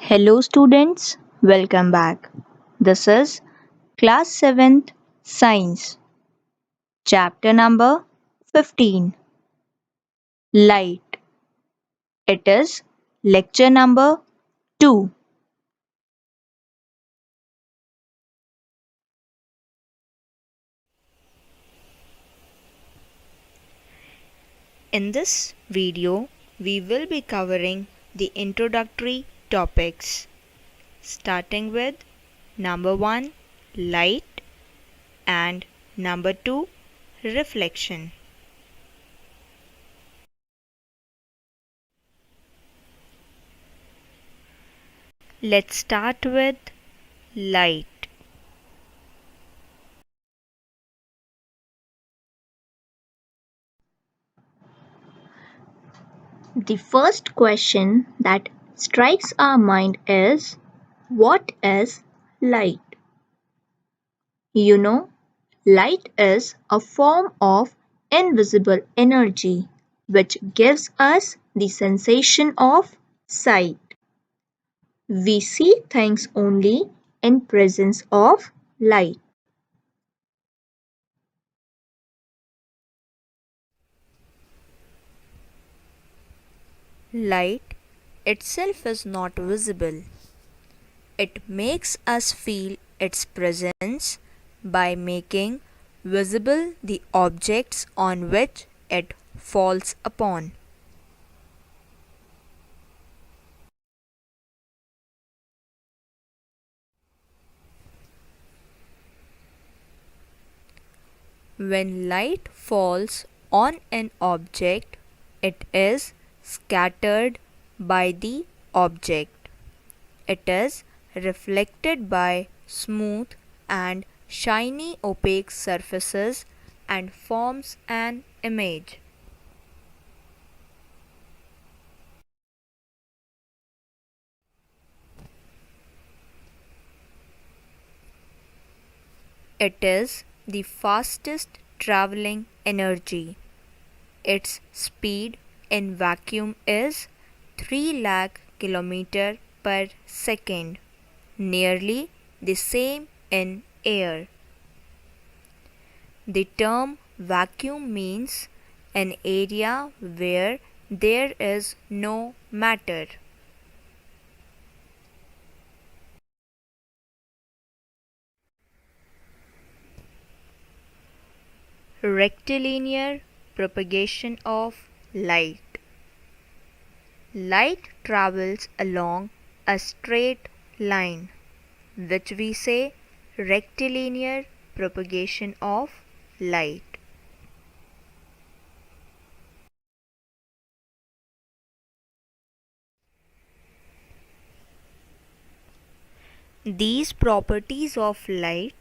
Hello, students. Welcome back. This is Class 7th Science, Chapter number 15 Light. It is lecture number 2. In this video, we will be covering the introductory topics, starting with number 1, light, and number 2, reflection. Let's start with light. The first question that strikes our mind is, what is light? You know, light is a form of invisible energy which gives us the sensation of sight. We see things only in presence of light. Light itself is not visible. It makes us feel its presence by making visible the objects on which it falls upon. When light falls on an object, it is scattered by the object. It is reflected by smooth and shiny opaque surfaces and forms an image. It is the fastest traveling energy. Its speed in vacuum is 3 lakh km per second, nearly the same in air. The term vacuum means an area where there is no matter. Rectilinear propagation of light. Light travels along a straight line, which we say rectilinear propagation of light. These properties of light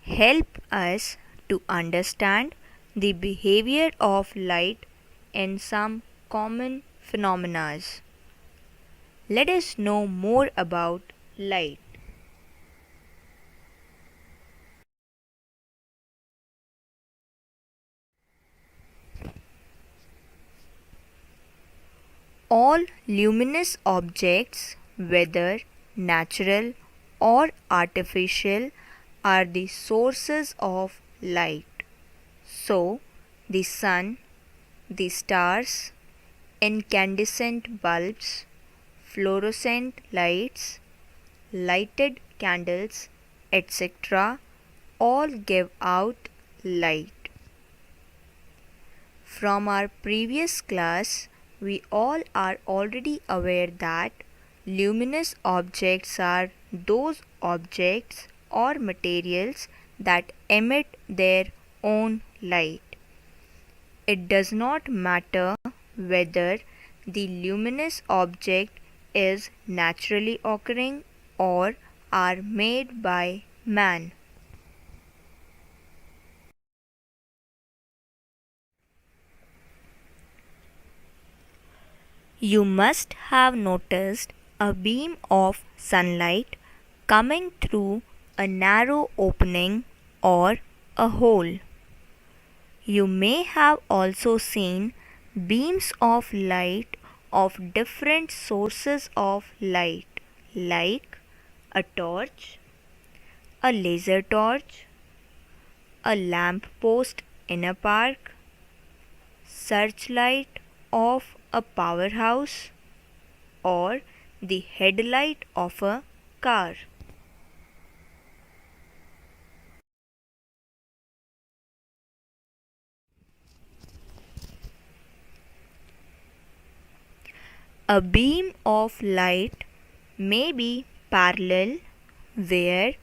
help us to understand the behavior of light in some common phenomena. Let us know more about light. All luminous objects, whether natural or artificial, are the sources of light. So, the sun, the stars, incandescent bulbs, fluorescent lights, lighted candles, etc., all give out light. From our previous class, we all are already aware that luminous objects are those objects or materials that emit their own light. It does not matter whether the luminous object is naturally occurring or are made by man. You must have noticed a beam of sunlight coming through a narrow opening or a hole. You may have also seen beams of light of different sources of light, like a torch, a laser torch, a lamp post in a park, searchlight of a powerhouse, or the headlight of a car. A beam of light may be parallel, where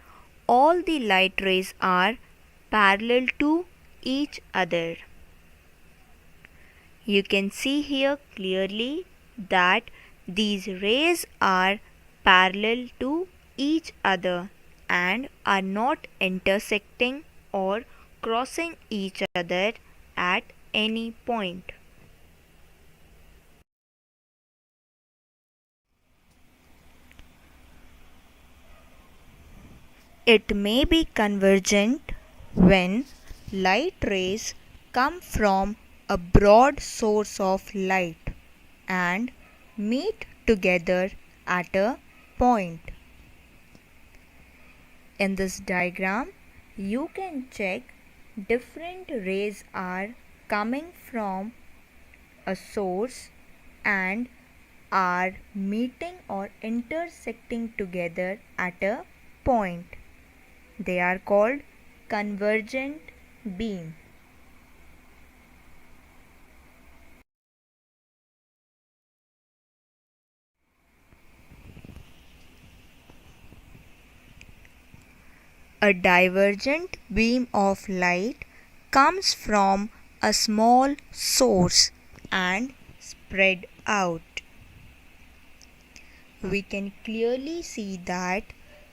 all the light rays are parallel to each other. You can see here clearly that these rays are parallel to each other and are not intersecting or crossing each other at any point. It may be convergent when light rays come from a broad source of light and meet together at a point. In this diagram, you can check different rays are coming from a source and are meeting or intersecting together at a point. They are called convergent beam. A divergent beam of light comes from a small source and spread out. We can clearly see that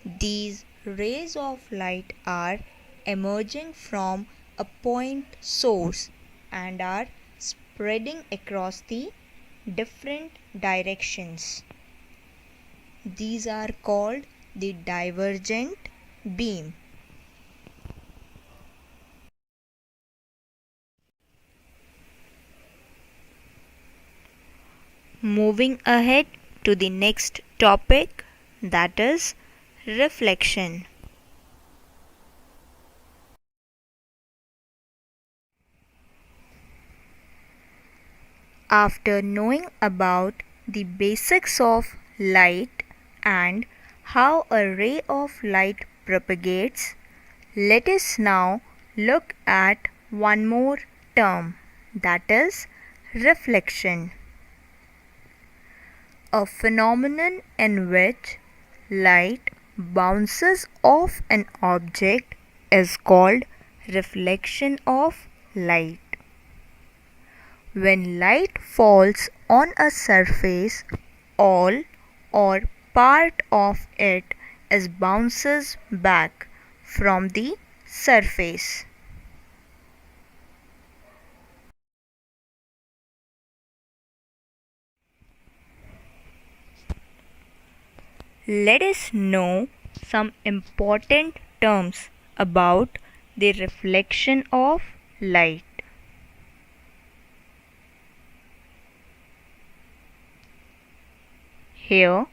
these rays of light are emerging from a point source and are spreading across the different directions. These are called the divergent beam. Moving ahead to the next topic, that is reflection. After knowing about the basics of light and how a ray of light propagates, let us now look at one more term, that is reflection. A phenomenon in which light bounces off an object is called reflection of light. When light falls on a surface, all or part of it is bounces back from the surface. Let us know some important terms about the reflection of light. Here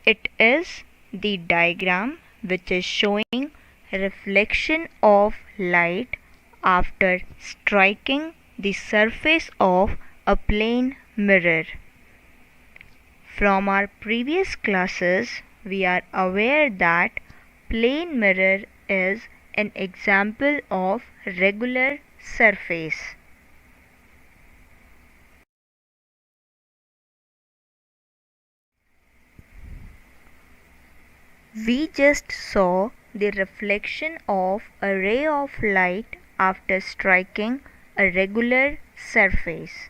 it is the diagram which is showing reflection of light after striking the surface of a plane mirror. From our previous classes, we are aware that plane mirror is an example of regular surface. We just saw the reflection of a ray of light after striking a regular surface.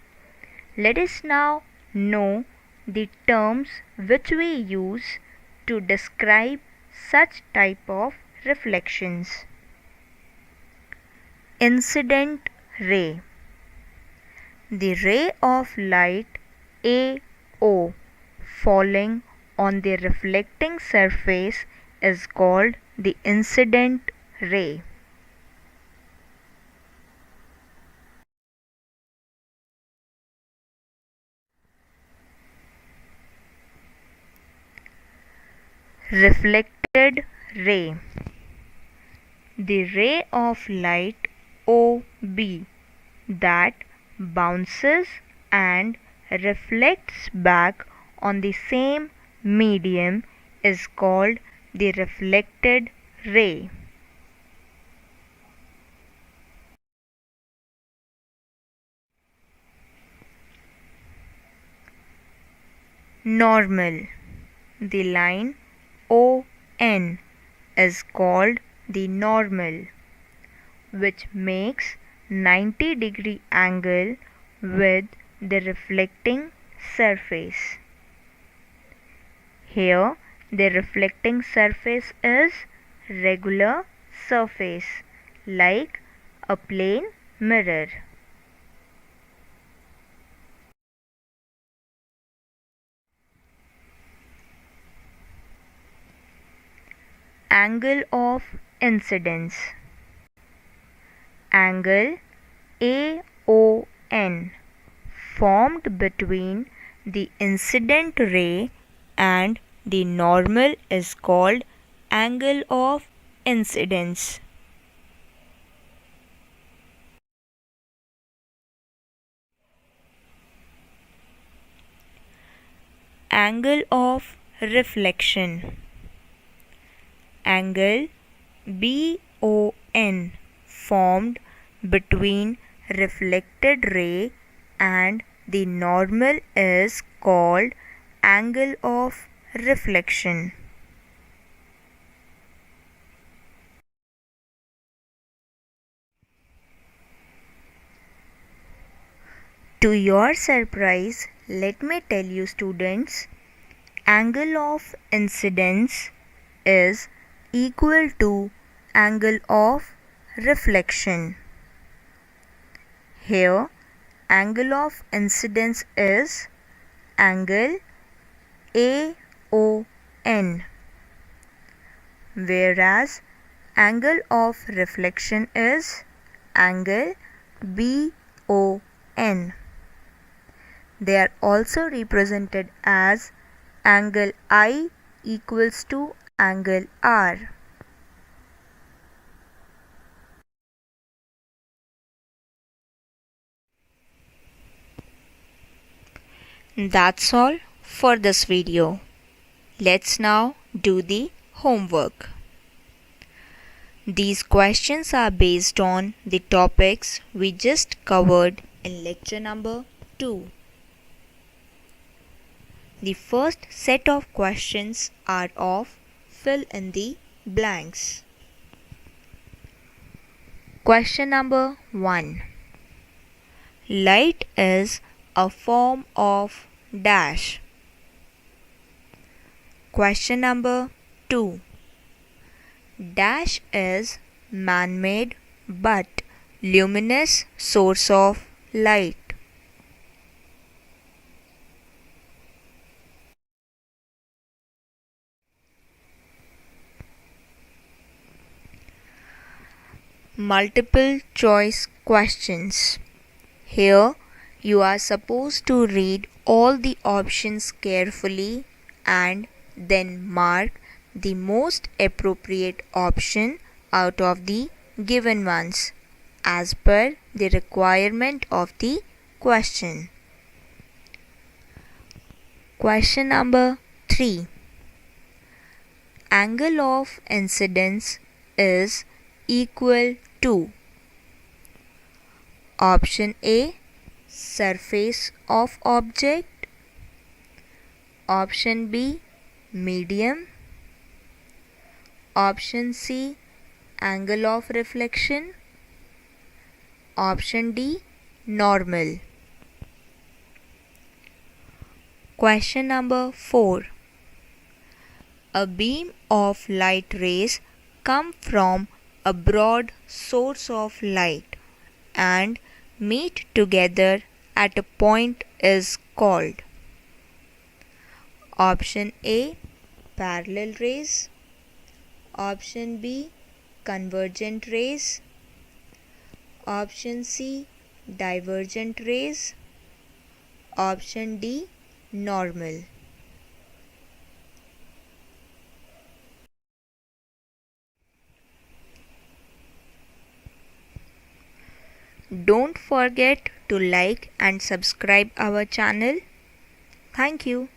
Let us now know the terms which we use to describe such type of reflections. Incident ray. The ray of light AO falling on the reflecting surface is called the incident ray. Reflected ray. The ray of light OB that bounces and reflects back on the same medium is called the reflected ray. Normal. The line ON is called the normal, which makes 90-degree angle with the reflecting surface. Here the reflecting surface is regular surface like a plane mirror. Angle of incidence. Angle AON formed between the incident ray and the normal is called angle of incidence. Angle of reflection. Angle BON formed between reflected ray and the normal is called angle of reflection. To your surprise, let me tell you students, angle of incidence is equal to angle of reflection. Here, angle of incidence is angle AON, whereas angle of reflection is angle BON. They are also represented as angle I equals to angle R. That's all for this video. Let's now do the homework. These questions are based on the topics we just covered in lecture number 2. The first set of questions are of fill in the blanks. Question number 1. Light is a form of dash. Question number 2. Dash is man-made but luminous source of light. Multiple choice questions. Here you are supposed to read all the options carefully and then mark the most appropriate option out of the given ones as per the requirement of the question. Question number 3. Angle of incidence is equal to option A, surface of object, option B, medium, option C, angle of reflection, option D, normal. Question number 4. A beam of light rays come from a broad source of light and meet together at a point is called option A, parallel rays, option B, convergent rays, option C, divergent rays, option D, normal. Don't forget to like and subscribe our channel. Thank you.